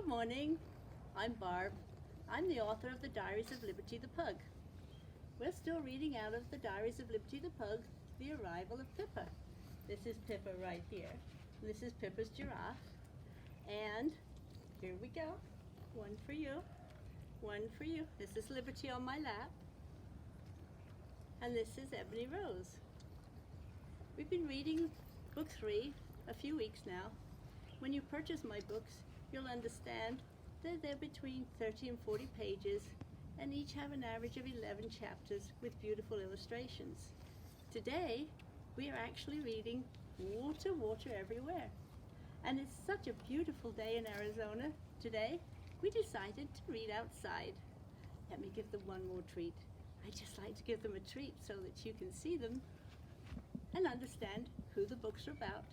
Good morning. I'm Barb. I'm the author of the Diaries of Liberty the Pug. We're still reading out of the Diaries of Liberty the Pug, The Arrival of Pippa. This is Pippa right here. This is Pippa's giraffe. And here we go. One for you. One for you. This is Liberty on my lap. And this is Ebony Rose. We've been reading book 3 a few weeks now. When you purchase my books, you'll understand that they're between 30 and 40 pages and each have an average of 11 chapters with beautiful illustrations. Today, we are actually reading Water, Water Everywhere. And it's such a beautiful day in Arizona today, we decided to read outside. Let me give them one more treat. I just like to give them a treat so that you can see them and understand who the books are about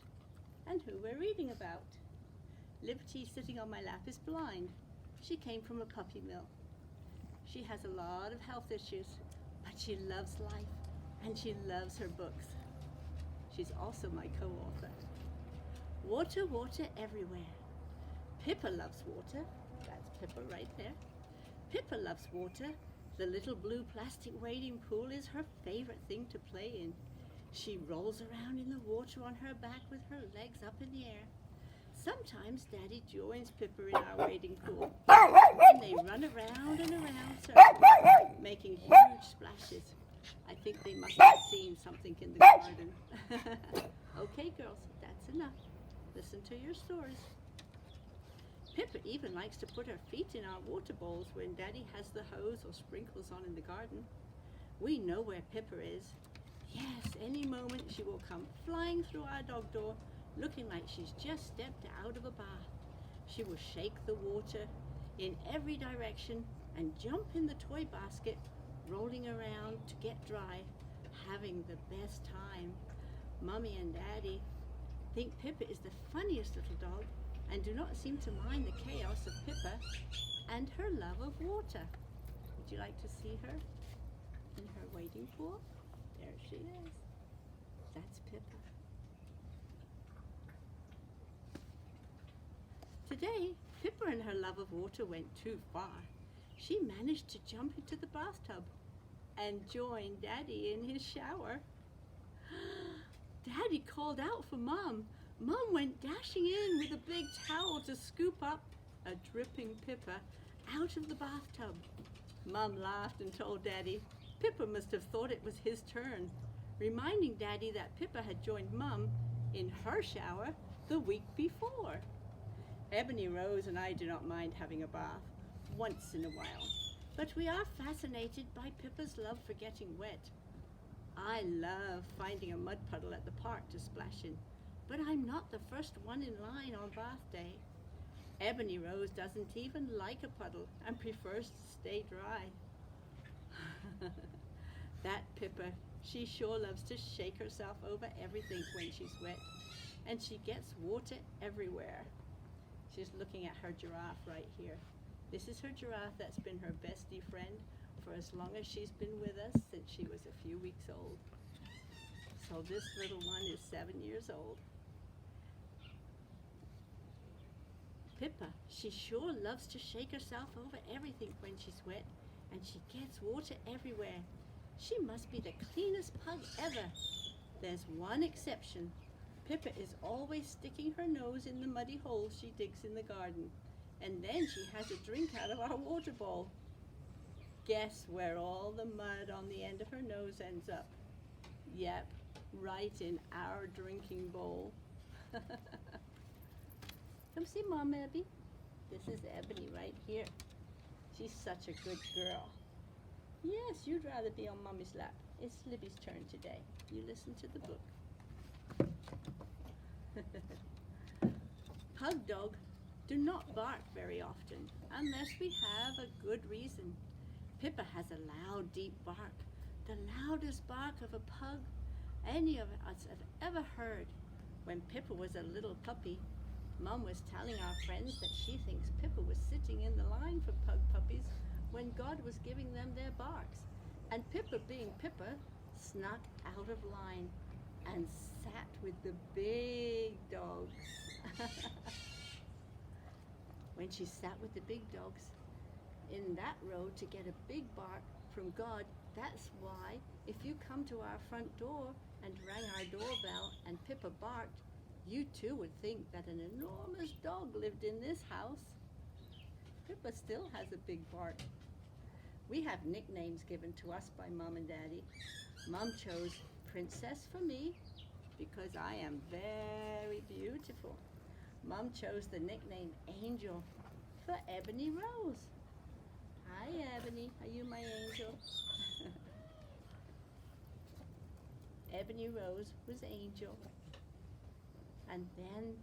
and who we're reading about. Liberty, sitting on my lap, is blind. She came from a puppy mill. She has a lot of health issues, but she loves life and she loves her books. She's also my co-author. Water, water everywhere. Pippa loves water. That's Pippa right there. Pippa loves water. The little blue plastic wading pool is her favorite thing to play in. She rolls around in the water on her back with her legs up in the air. Sometimes Daddy joins Pippa in our wading pool, and they run around and around, making huge splashes. I think they must have seen something in the garden. Okay, girls, that's enough. Listen to your stories. Pippa even likes to put her feet in our water bowls when Daddy has the hose or sprinkles on in the garden. We know where Pippa is. Yes, any moment she will come flying through our dog door, looking like she's just stepped out of a bath. She will shake the water in every direction and jump in the toy basket, rolling around to get dry, having the best time. Mummy and Daddy think Pippa is the funniest little dog and do not seem to mind the chaos of Pippa and her love of water. Would you like to see her in her wading pool? There she is. That's Pippa. Today, Pippa and her love of water went too far. She managed to jump into the bathtub and join Daddy in his shower. Daddy called out for Mom. Mom went dashing in with a big towel to scoop up a dripping Pippa out of the bathtub. Mom laughed and told Daddy Pippa must have thought it was his turn, reminding Daddy that Pippa had joined Mom in her shower the week before. Ebony Rose and I do not mind having a bath once in a while, but we are fascinated by Pippa's love for getting wet. I love finding a mud puddle at the park to splash in, but I'm not the first one in line on bath day. Ebony Rose doesn't even like a puddle and prefers to stay dry. That Pippa, she sure loves to shake herself over everything when she's wet, and she gets water everywhere. She's looking at her giraffe right here. This is her giraffe that's been her bestie friend for as long as she's been with us, since she was a few weeks old. So this little one is 7 years old. Pippa, she sure loves to shake herself over everything when she's wet, and she gets water everywhere. She must be the cleanest pug ever. There's one exception. Pippa is always sticking her nose in the muddy holes she digs in the garden, and then she has a drink out of our water bowl. Guess where all the mud on the end of her nose ends up? Yep, right in our drinking bowl. Come see Mom, Abby. This is Ebony right here. She's such a good girl. Yes, you'd rather be on Mommy's lap. It's Libby's turn today. You listen to the book. Pug dog do not bark very often unless we have a good reason. Pippa has a loud, deep bark, the loudest bark of a pug any of us have ever heard. When Pippa was a little puppy, Mom was telling our friends that she thinks Pippa was sitting in the line for pug puppies when God was giving them their barks, and Pippa, being Pippa, snuck out of line and sat with the big dogs. when she sat with the big dogs in that road to get a big bark from God. That's why if you come to our front door and rang our doorbell and Pippa barked, you too would think that an enormous dog lived in this house. Pippa still has a big bark. We have nicknames given to us by Mom and Daddy. Mom chose Princess for me because I am very beautiful. Mom chose the nickname Angel for Ebony Rose. Hi, Ebony. Are you my angel? Ebony Rose was Angel. And then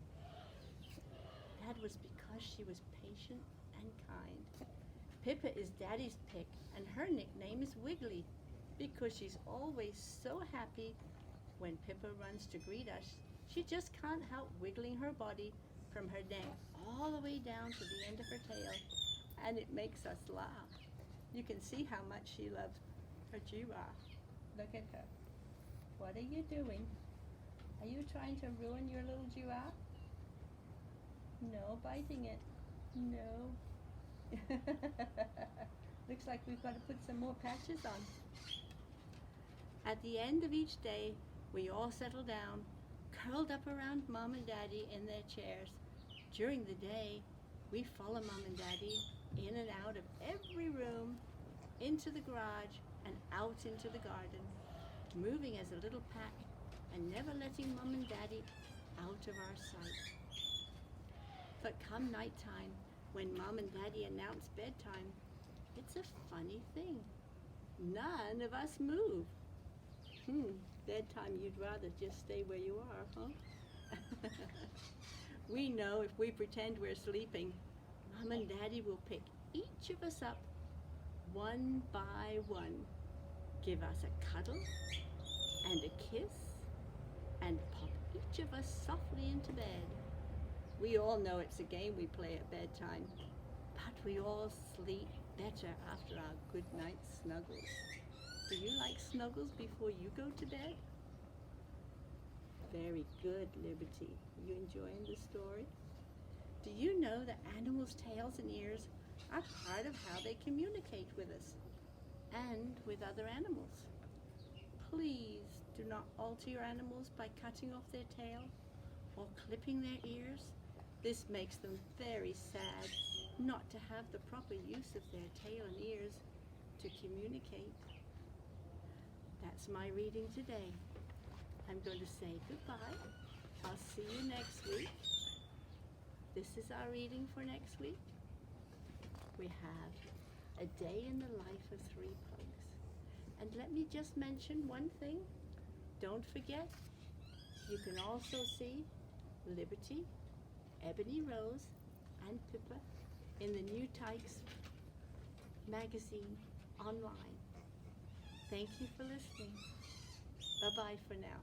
that was because she was patient and kind. Pippa is Daddy's pick, and her nickname is Wiggly because she's always so happy when Pippa runs to greet us. She just can't help wiggling her body from her neck all the way down to the end of her tail, and it makes us laugh. You can see how much she loves her giraffe. Look at her. What are you doing? Are you trying to ruin your little giraffe? No, biting it. No. Looks like we've got to put some more patches on. At the end of each day, we all settle down, curled up around Mom and Daddy in their chairs. During the day, we follow Mom and Daddy in and out of every room, into the garage, and out into the garden, moving as a little pack and never letting Mom and Daddy out of our sight. But come nighttime, when Mom and Daddy announce bedtime, it's a funny thing. None of us move. Bedtime, you'd rather just stay where you are, huh? We know if we pretend we're sleeping, Mom and Daddy will pick each of us up one by one, give us a cuddle and a kiss, and pop each of us softly into bed. We all know it's a game we play at bedtime, but we all sleep better after our good night snuggles. Do you like snuggles before you go to bed? Very good, Liberty. Are you enjoying the story? Do you know that animals' tails and ears are part of how they communicate with us and with other animals? Please do not alter your animals by cutting off their tail or clipping their ears. This makes them very sad not to have the proper use of their tail and ears to communicate. That's my reading today. I'm going to say goodbye. I'll see you next week. This is our reading for next week. We have a day in the life of 3 pugs. And let me just mention one thing. Don't forget, you can also see Liberty, Ebony Rose, and Pippa in the new Tykes magazine online. Thank you for listening. Bye-bye for now.